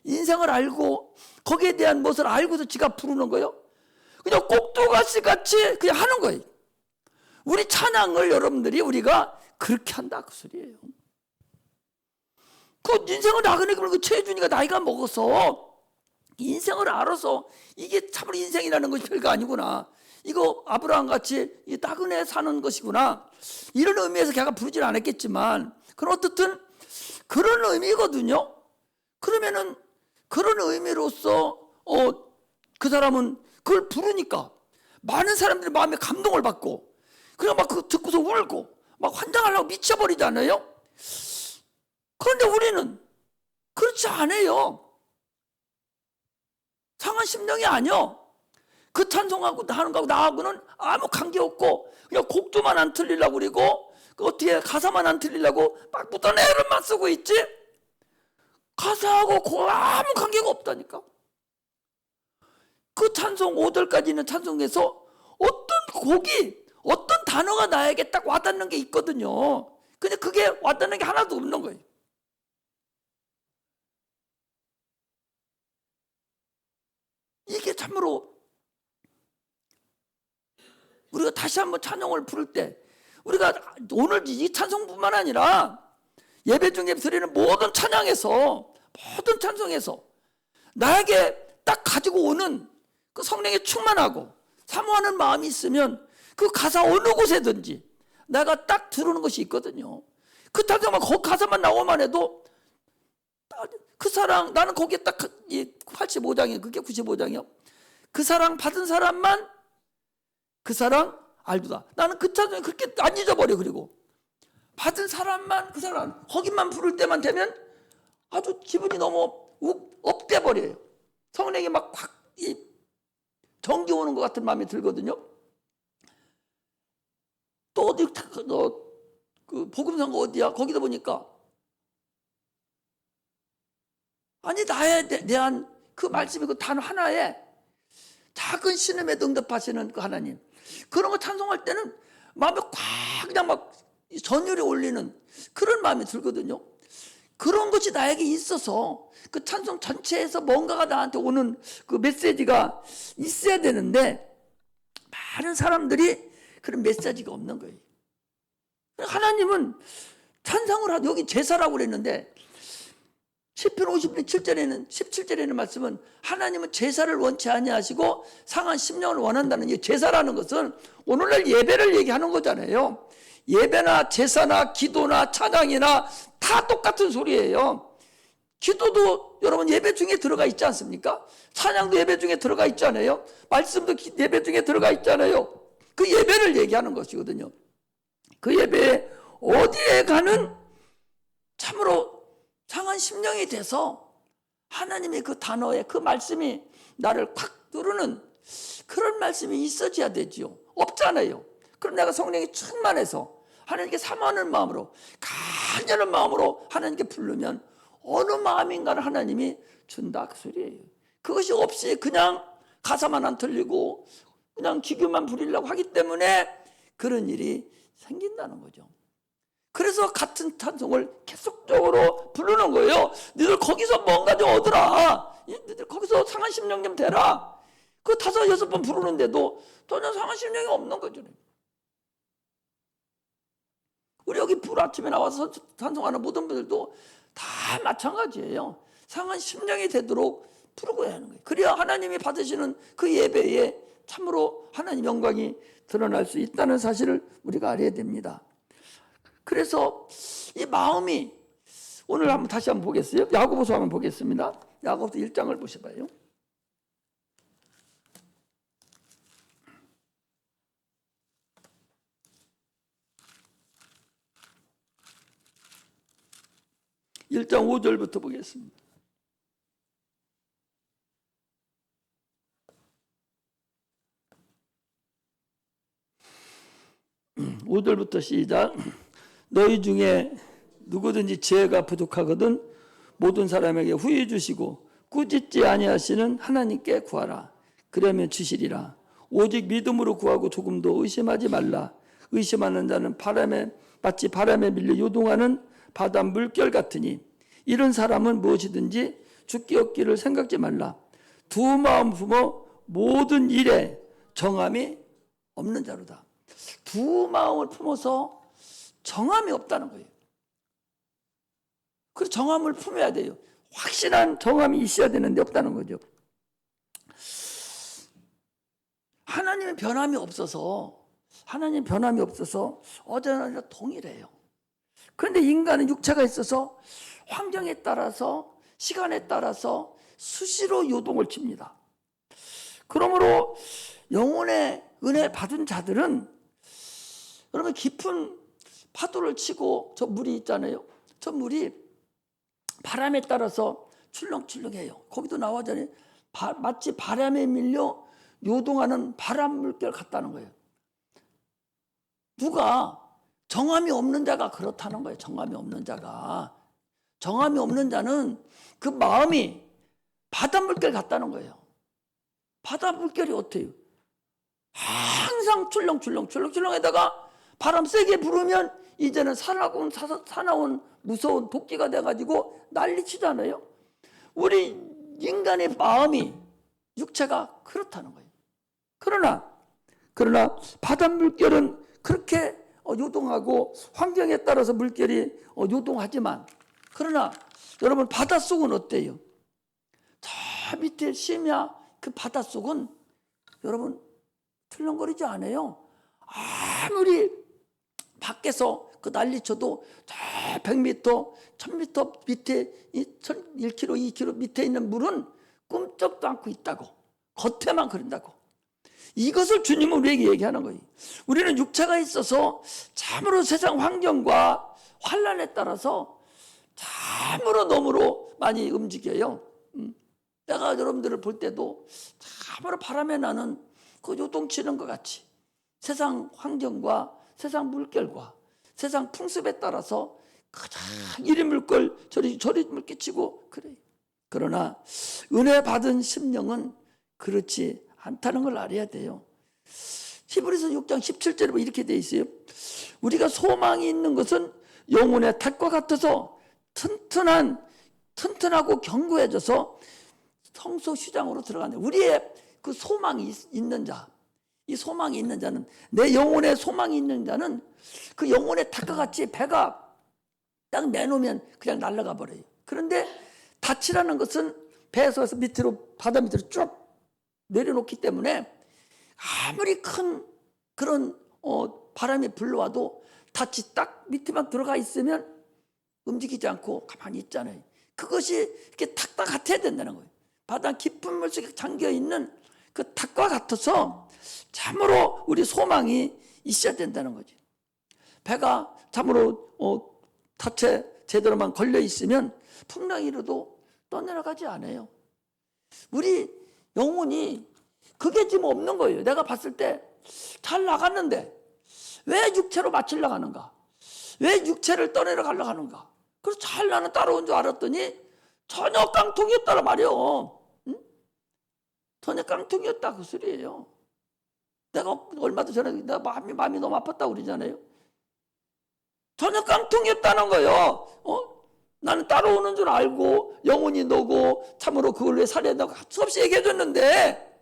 인생을 알고 거기에 대한 것을 알고서 지가 부르는 거예요. 그냥 꼭두가시 같이 그냥 하는 거예요. 우리 찬양을 여러분들이 우리가 그렇게 한다, 그 소리예요. 그 인생을 나그네, 그 최준이가 나이가 먹어서 인생을 알아서 이게 참으로 인생이라는 것이 별거 아니구나, 이거 아브라함 같이 나그네 사는 것이구나, 이런 의미에서 걔가 부르질 않았겠지만, 그럼 어떻든 그런 의미거든요. 그러면은 그런 의미로서 그 사람은 그걸 부르니까 많은 사람들이 마음에 감동을 받고, 그냥 막 그거 듣고서 울고 막 환장하려고 미쳐버리잖아요. 그런데 우리는 그렇지 않아요. 상한 심령이 아니요. 그 찬송하고 하는 거하고 나하고는 아무 관계없고, 그냥 곡조만 안 틀리려고 그러고 어떻게 가사만 안 틀리려고 막 묻던 애를만 쓰고 있지, 가사하고 아무 관계가 없다니까. 그 찬송 5절까지 있는 찬송에서 어떤 곡이 어떤 단어가 나에게 딱 와닿는 게 있거든요. 근데 그게 와닿는 게 하나도 없는 거예요. 이게 참으로 우리가 다시 한번 찬송을 부를 때 우리가 오늘 이 찬송뿐만 아니라 예배 중에 드리는 모든 찬양에서 모든 찬송에서 나에게 딱 가지고 오는 그 성령에 충만하고 사모하는 마음이 있으면 그 가사 어느 곳에든지 내가 딱 들어오는 것이 있거든요. 그 찬송만 그 가사만 나오만 해도 그 사랑, 나는 거기에 딱 85장이에요. 그게 95장이요. 그 사랑 받은 사람만 그 사랑 알도다. 나는 그 찬송이 그렇게 안 잊어버려. 그리고 받은 사람만 그 사람, 거기만 부를 때만 되면 아주 기분이 너무 업돼 버려요. 성령이 막 확 정기 오는 것 같은 마음이 들거든요. 또 어디 그 복음성가 어디야? 거기다 보니까 아니 나에 대한 그 말씀이 그 단어 하나에 작은 신음에 응답하시는 그 하나님, 그런 거 찬송할 때는 마음에 꽉 그냥 막 전율이 올리는 그런 마음이 들거든요. 그런 것이 나에게 있어서 그 찬송 전체에서 뭔가가 나한테 오는 그 메시지가 있어야 되는데 많은 사람들이 그런 메시지가 없는 거예요. 하나님은 찬송을 하고 여기 제사라고 그랬는데 시편 50편 7절에는 17절에는 말씀은 하나님은 제사를 원치 아니하시고 상한 심령을 원한다는 이 제사라는 것은 오늘날 예배를 얘기하는 거잖아요. 예배나 제사나 기도나 찬양이나 다 똑같은 소리예요. 기도도 여러분 예배 중에 들어가 있지 않습니까? 찬양도 예배 중에 들어가 있잖아요. 말씀도 예배 중에 들어가 있잖아요. 그 예배를 얘기하는 것이거든요. 그 예배에 어디에 가는 참으로 상한 심령이 돼서 하나님의 그 단어에 그 말씀이 나를 콱 누르는 그런 말씀이 있어져야 되지요. 없잖아요. 그럼 내가 성령이 충만해서 하나님께 사모하는 마음으로 간절한 마음으로 하나님께 부르면 어느 마음인가를 하나님이 준다 그 소리예요. 그것이 없이 그냥 가사만 안 틀리고 그냥 기교만 부리려고 하기 때문에 그런 일이 생긴다는 거죠. 그래서 같은 찬송을 계속적으로 부르는 거예요. 너희들 거기서 뭔가 좀 얻으라. 너희들 거기서 상한 심령 좀 되라. 그 5, 6번 부르는데도 전혀 상한 심령이 없는 거죠. 우리 여기 아침에 나와서 찬송하는 모든 분들도 다 마찬가지예요. 상한 심령이 되도록 부르고 하는 거예요. 그래야 하나님이 받으시는 그 예배에 참으로 하나님 영광이 드러날 수 있다는 사실을 우리가 알아야 됩니다. 그래서 이 마음이 오늘 한번 다시 한번 보겠어요. 야고보서 한번 보겠습니다. 야고보서 1장을 보셔봐요. (1장) 5절부터 보겠습니다. (5절부터) 시작. 너희 중에 누구든지 지혜가 부족하거든 모든 사람에게 후히 주시고 꾸짖지 아니하시는 하나님께 구하라. 그러면 주시리라. 오직 믿음으로 구하고 조금도 의심하지 말라. 의심하는 자는 마치 바람에 밀려 요동하는 바다 물결 같으니 이런 사람은 무엇이든지 죽기 없기를 생각지 말라. 두 마음 품어 모든 일에 정함이 없는 자로다. 두 마음을 품어서 정함이 없다는 거예요. 그 정함을 품어야 돼요. 확실한 정함이 있어야 되는데 없다는 거죠. 하나님의 변함이 없어서 어제나 동일해요. 그런데 인간은 육체가 있어서 환경에 따라서 시간에 따라서 수시로 요동을 칩니다. 그러므로 영혼의 은혜 받은 자들은 여러분 깊은 파도를 치고 저 물이 있잖아요. 저 물이 바람에 따라서 출렁출렁해요. 거기도 나와잖아요. 마치 바람에 밀려 요동하는 바람 물결 같다는 거예요. 누가 정함이 없는 자가 그렇다는 거예요. 정함이 없는 자는 그 마음이 바닷물결 같다는 거예요. 바닷물결이 어때요? 항상 출렁출렁에다가 바람 세게 불으면 이제는 사나운 무서운 도끼가 돼가지고 난리치잖아요. 우리 인간의 마음이, 육체가 그렇다는 거예요. 그러나 바닷물결은 그렇게 요동하고 환경에 따라서 물결이 요동하지만, 그러나 여러분 바닷속은 어때요? 저 밑에 심야 그 바닷속은 여러분 출렁거리지 않아요. 아무리 밖에서 그 난리쳐도 저 100m, 1000m 밑에 1km, 2km 밑에 있는 물은 꿈쩍도 않고 있다고. 겉에만 그런다고. 이것을 주님은 우리에게 얘기하는 거예요. 우리는 육체가 있어서 참으로 세상 환경과 환란에 따라서 참으로 너무로 많이 움직여요. 내가 여러분들을 볼 때도 참으로 바람에 나는 그 요동치는 것 같이 세상 환경과 세상 물결과 세상 풍습에 따라서 그냥 이리 물걸 저리 물 끼치고 그래요. 그러나 은혜 받은 심령은 그렇지 않다는 걸 알아야 돼요. 히브리서 6장 17절에 보면 이렇게 돼 있어요. 우리가 소망이 있는 것은 영혼의 탑과 같아서 튼튼하고 견고해져서 성소 휘장으로 들어가는, 우리의 그 소망이 있는 자, 이 소망이 있는 자는, 내 영혼에 소망이 있는 자는 그 영혼의 탑과 같이 배가 딱 내놓으면 그냥 날아가 버려요. 그런데 닻이라는 것은 배에서 밑으로, 바다 밑으로 쭉 내려놓기 때문에 아무리 큰 그런 바람이 불러와도 닻이 딱 밑에만 들어가 있으면 움직이지 않고 가만히 있잖아요. 그것이 이렇게 탁과 같아야 된다는 거예요. 바다 깊은 물속에 잠겨있는 그 탁과 같아서 참으로 우리 소망이 있어야 된다는 거죠. 배가 참으로 탓에 제대로만 걸려 있으면 풍랑이라도 떠내려가지 않아요. 우리 영혼이 그게 지금 없는 거예요. 내가 봤을 때 잘 나갔는데 왜 육체로 맞추려고 하는가? 왜 육체를 떠내려가려고 하는가? 그래서 잘 나는 따라온 줄 알았더니 전혀 깡통이었다란 말이에요. 응? 전혀 깡통이었다 그 소리예요. 내가 얼마도 전에 내가 마음이 너무 아팠다고 그러잖아요. 전혀 깡통이었다는 거예요. 나는 따라오는 줄 알고 영혼이 너고 참으로 그걸 왜 살해한다고 수없이 얘기해줬는데,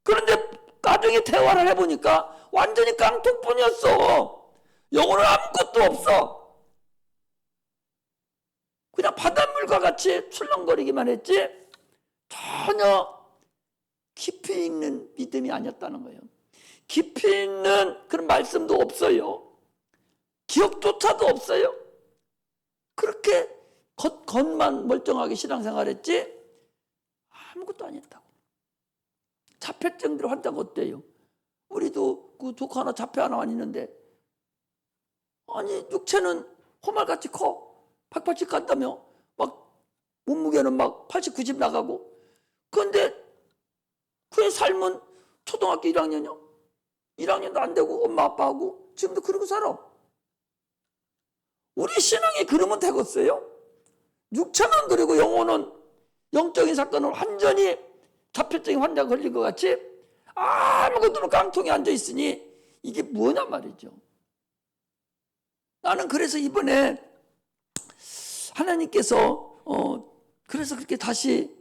그런데 나중에 대화를 해보니까 완전히 깡통뿐이었어. 영혼은 아무것도 없어. 그냥 바닷물과 같이 출렁거리기만 했지 전혀 깊이 있는 믿음이 아니었다는 거예요. 깊이 있는 그런 말씀도 없어요. 기억조차도 없어요. 그렇게 겉만 멀쩡하게 신앙생활했지 아무것도 아니었다고. 자폐증들 환자가 어때요? 우리도 그 조카 하나 자폐 하나만 있는데, 아니 육체는 호말같이 커. 180 간다며 막 몸무게는 막 80, 90 나가고, 그런데 그의 삶은 초등학교 1학년이요. 1학년도 안 되고 엄마 아빠하고 지금도 그러고 살아. 우리 신앙이 그러면 되겠어요? 육체만 그리고 영혼은, 영적인 사건은 완전히 자폐증 환자가 걸린 것 같이 아무것도 깡통에 앉아있으니 이게 뭐냐 말이죠. 나는 그래서 이번에 하나님께서 그래서 그렇게 다시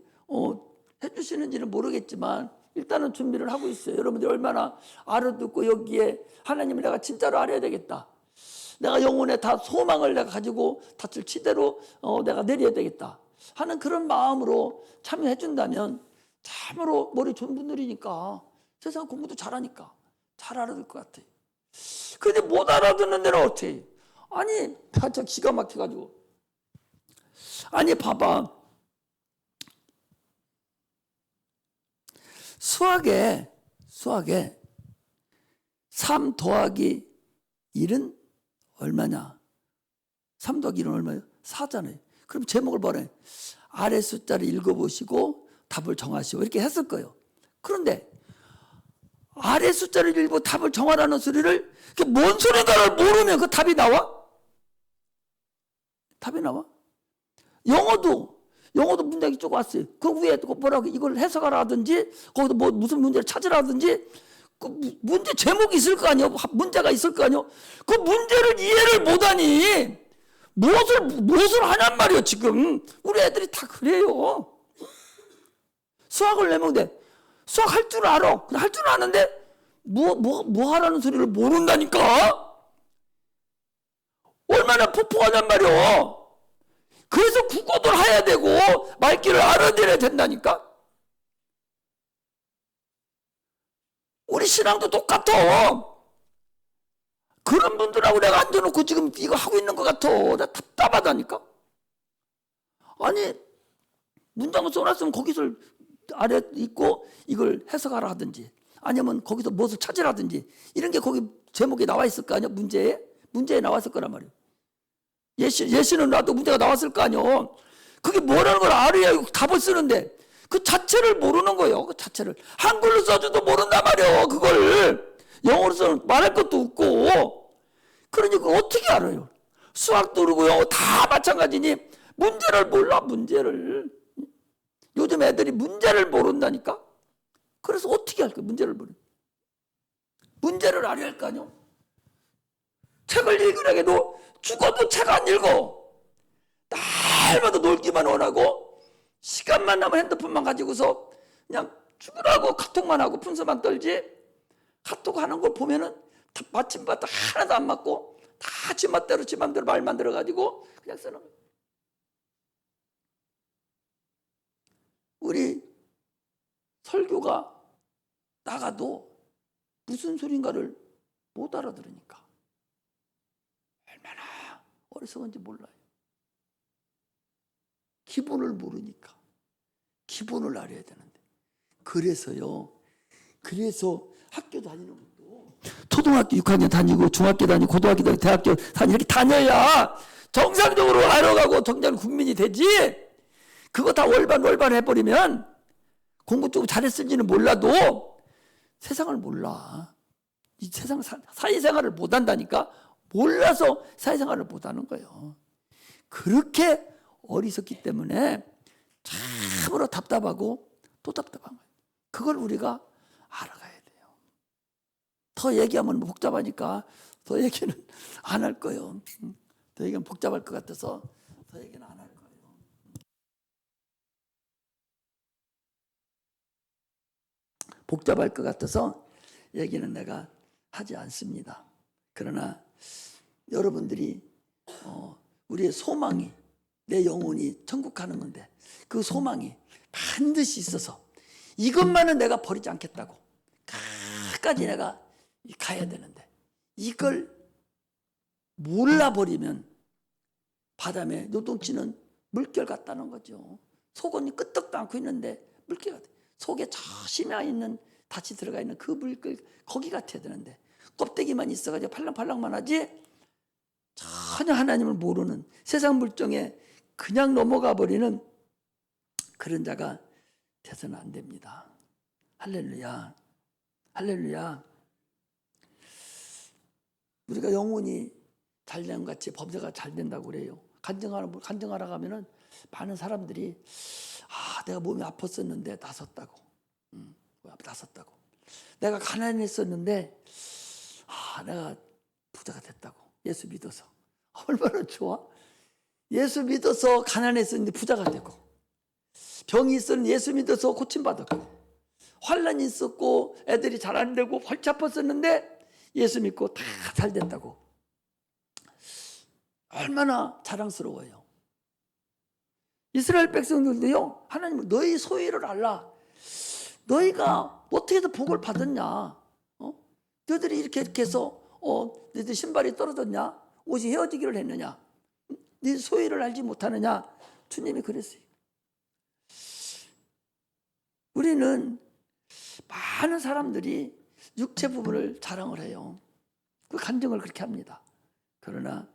해주시는지는 모르겠지만 일단은 준비를 하고 있어요. 여러분들이 얼마나 알아듣고 여기에 하나님을 내가 진짜로 알아야 되겠다. 내가 영혼에 다 소망을 내가 가지고 닻을 치대로 내가 내려야 되겠다 하는 그런 마음으로 참여해 준다면 참으로 머리 좋은 분들이니까 세상 공부도 잘하니까 잘 알아들 것 같아요. 그런데 못 알아듣는 데는 어떻게 해요? 아니 저 기가 막혀가지고, 아니 봐봐, 수학에 3 더하기 1은 얼마냐? 3 더하기 1은 얼마예요? 4잖아요. 그럼 제목을 뭐래? 아래 숫자를 읽어보시고 답을 정하시오. 이렇게 했을 거예요. 그런데 아래 숫자를 읽고 답을 정하라는 소리를, 뭔 소리인가를 모르면 그 답이 나와? 답이 나와? 영어도 문장이 쭉 왔어요. 그 위에 뭐라고 이걸 해석하라든지 거기도 뭐 무슨 문제를 찾으라든지 그 문제 제목이 있을 거 아니요? 문제가 있을 거 아니요? 그 문제를 이해를 못하니 무엇을 하냔 말이요. 지금 우리 애들이 다 그래요. 수학을 내면 수학 할 줄 알아. 할 줄 아는데 뭐 하라는 소리를 모른다니까. 얼마나 폭포하냔 말이요. 그래서 국어도 해야 되고 말귀를 알아들어야 된다니까. 우리 신앙도 똑같아. 그런 분들하고 내가 앉아놓고 지금 이거 하고 있는 것 같아. 나 답답하다니까. 아니 문장을 써놨으면 거기서 아래 있고 이걸 해석하라 하든지 아니면 거기서 무엇을 찾으라든지 이런 게 거기 제목에 나와 있을 거 아니야. 문제에 나왔을 거란 말이야. 예시는 놔도 문제가 나왔을 거 아니야. 그게 뭐라는 걸 알아야 답을 쓰는데 그 자체를 모르는 거예요. 그 자체를 한글로 써줘도 모른단 말이에요. 그걸 영어로 써 말할 것도 없고. 그러니까 어떻게 알아요? 수학도 그러고 영어 다 마찬가지니 문제를 몰라. 문제를 요즘 애들이 문제를 모른다니까. 그래서 어떻게 할까? 문제를 모르. 문제를 알아야 할 거 아니요. 책을 읽으라 해도 죽어도 책 안 읽어. 날마다 놀기만 원하고 시간만 나면 핸드폰만 가지고서 그냥 죽으라고 카톡만 하고 분수만 떨지. 카톡 하는 거 보면은 마침반도 하나도 안 맞고 다 지 맘대로 말 만들어가지고 그냥 쓰는 거예요. 우리 설교가 나가도 무슨 소린가를 못 알아들으니까 얼마나 어리석은지 몰라요. 기본을 모르니까. 기본을 알아야 되는데. 그래서 학교 다니는 것도 초등학교 6학년 다니고 중학교 다니고 고등학교 다니고 대학교 다니고 이렇게 다녀야 정상적으로 알아가고 정상 국민이 되지. 그거 다 월반 해버리면 공부 좀 잘했을지는 몰라도 세상을 몰라. 이 세상 사회생활을 못한다니까. 몰라서 사회생활을 못하는 거예요. 그렇게 어리석기 때문에 참으로 답답하고 또 답답한 거예요. 그걸 우리가 알아가야 돼요. 더 얘기하면 복잡하니까 더 얘기는 안 할 거예요. 더 얘기하면 복잡할 것 같아서 더 얘기는 안 할 거예요. 복잡할 것 같아서 얘기는 내가 하지 않습니다. 그러나 여러분들이 우리의 소망이 내 영혼이 천국 가는 건데 그 소망이 반드시 있어서 이것만은 내가 버리지 않겠다고 끝까지 내가 가야 되는데 이걸 몰라버리면 바람에 요동치는 물결 같다는 거죠. 속은 끄떡도 않고 있는데 물결 같아. 속에 저 심야 있는 닻이 들어가 있는 그 물결 거기 같아야 되는데 껍데기만 있어가지고 팔랑팔랑만 하지 전혀 하나님을 모르는 세상 물정에 그냥 넘어가 버리는 그런 자가 돼서는 안 됩니다. 할렐루야. 할렐루야. 우리가 영혼이 잘 되는 것 같이 범죄가 잘 된다고 그래요. 간증하러 가면은 많은 사람들이 내가 몸이 아팠었는데 나섰다고. 나섰다고. 내가 가난했었는데 내가 부자가 됐다고. 예수 믿어서. 얼마나 좋아? 예수 믿어서 가난했었는데 부자가 되고 병이 있었는데 예수 믿어서 고침받았고 환난이 있었고 애들이 잘 안 되고 골치 아팠었는데 예수 믿고 다 잘 됐다고. 얼마나 자랑스러워요. 이스라엘 백성들도요. 하나님은 너희 소유를 알라. 너희가 어떻게 해서 복을 받았냐. 너희들이 이렇게 해서 너희들 신발이 떨어졌냐. 옷이 헤어지기를 했느냐. 네 소유를 알지 못하느냐. 주님이 그랬어요. 우리는 많은 사람들이 육체 부분을 자랑을 해요. 그 간증을 그렇게 합니다. 그러나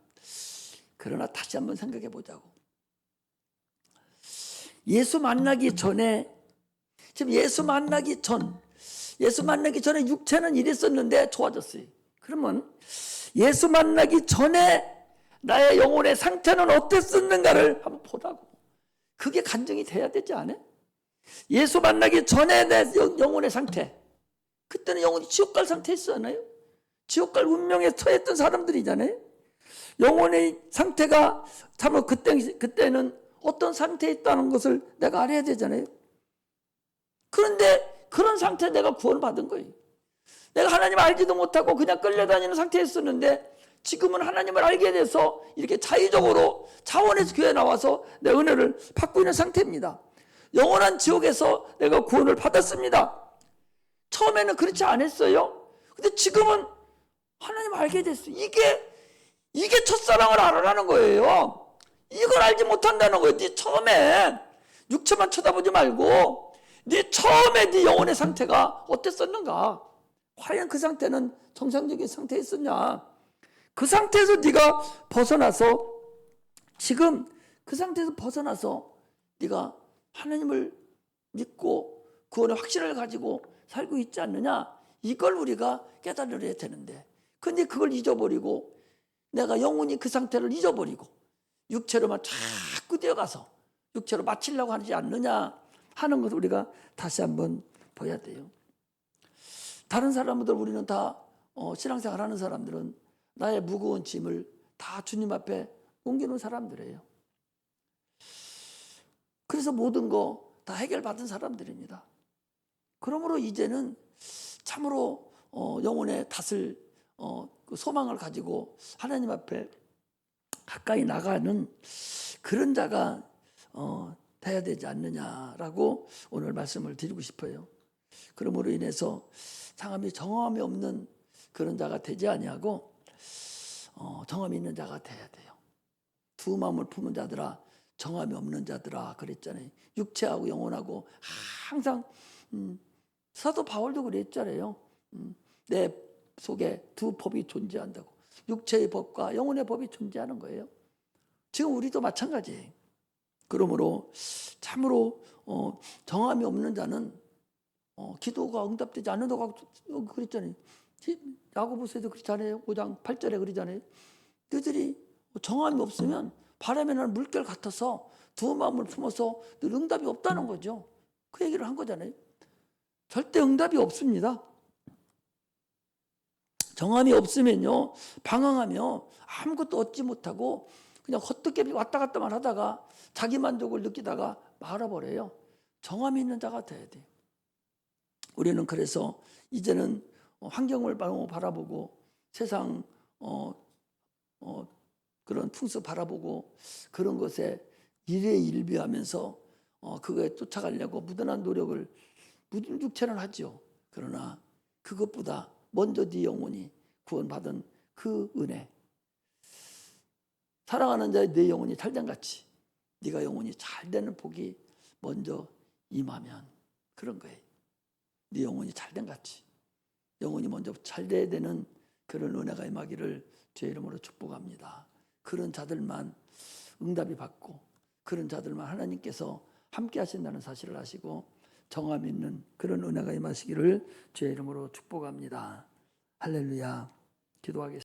다시 한번 생각해 보자고. 예수 만나기 전에 지금 예수 만나기 전에 육체는 이랬었는데 좋아졌어요. 그러면 예수 만나기 전에 나의 영혼의 상태는 어땠었는가를 한번 보자고. 그게 간증이 돼야 되지 않아요? 예수 만나기 전에 내 영혼의 상태, 그때는 영혼이 지옥 갈 상태에 있었잖아요. 지옥 갈 운명에 처했던 사람들이잖아요. 영혼의 상태가 참 그때는 어떤 상태에 있다는 것을 내가 알아야 되잖아요. 그런데 그런 상태에 내가 구원을 받은 거예요. 내가 하나님 알지도 못하고 그냥 끌려다니는 상태에 있었는데 지금은 하나님을 알게 돼서 이렇게 자의적으로 차원에서 교회에 나와서 내 은혜를 받고 있는 상태입니다. 영원한 지옥에서 내가 구원을 받았습니다. 처음에는 그렇지 않았어요. 근데 지금은 하나님 알게 됐어요. 이게 첫사랑을 알아라는 거예요. 이걸 알지 못한다는 거예요. 네 처음에 육체만 쳐다보지 말고 네 처음에 네 영혼의 상태가 어땠었는가? 과연 그 상태는 정상적인 상태에 있었냐? 그 상태에서 네가 벗어나서 지금 그 상태에서 벗어나서 네가 하나님을 믿고 구원의 확신을 가지고 살고 있지 않느냐? 이걸 우리가 깨달아야 되는데 근데 그걸 잊어버리고 내가 영원히 그 상태를 잊어버리고 육체로만 자꾸 뛰어가서 육체로 마치려고 하지 않느냐 하는 것을 우리가 다시 한번 봐야 돼요. 다른 사람들 우리는 다 신앙생활 하는 사람들은 나의 무거운 짐을 다 주님 앞에 옮기는 사람들이에요. 그래서 모든 거 다 해결받은 사람들입니다. 그러므로 이제는 참으로 영혼의 닷을 그 소망을 가지고 하나님 앞에 가까이 나가는 그런 자가 돼야 되지 않느냐라고 오늘 말씀을 드리고 싶어요. 그러므로 인해서 경험이 없는 그런 자가 되지 아니하고 정함이 있는 자가 돼야 돼요. 두 마음을 품은 자들아 정함이 없는 자들아 그랬잖아요. 육체하고 영혼하고 항상 사도 바울도 그랬잖아요. 내 속에 두 법이 존재한다고. 육체의 법과 영혼의 법이 존재하는 거예요. 지금 우리도 마찬가지예요. 그러므로 참으로 정함이 없는 자는 기도가 응답되지 않는다고 그랬잖아요. 야고보서에도 그렇잖아요. 5장 8절에 그러잖아요. 그들이 정함이 없으면 바람에 나는 물결 같아서 두 마음을 품어서 늘 응답이 없다는 거죠. 그 얘기를 한 거잖아요. 절대 응답이 없습니다. 정함이 없으면요 방황하며 아무것도 얻지 못하고 그냥 헛되게 왔다 갔다만 하다가 자기 만족을 느끼다가 말아버려요. 정함이 있는 자가 돼야 돼요. 우리는 그래서 이제는 환경을 바라보고 세상 그런 풍습 바라보고 그런 것에 일희일비하면서 그거에 쫓아가려고 무던한 노력을 무슨 육체는 하죠. 그러나 그것보다 먼저 네 영혼이 구원받은 그 은혜, 사랑하는 자의 내 영혼이 잘된 같이 네가 영혼이 잘되는 복이 먼저 임하면 그런 거예요. 네 영혼이 잘된 같이 영혼이 먼저 잘돼야 되는 그런 은혜가 임하기를 주의 이름으로 축복합니다. 그런 자들만 응답이 받고 그런 자들만 하나님께서 함께 하신다는 사실을 아시고 정함 있는 그런 은혜가 임하시기를 주의 이름으로 축복합니다. 할렐루야. 기도하겠습니다.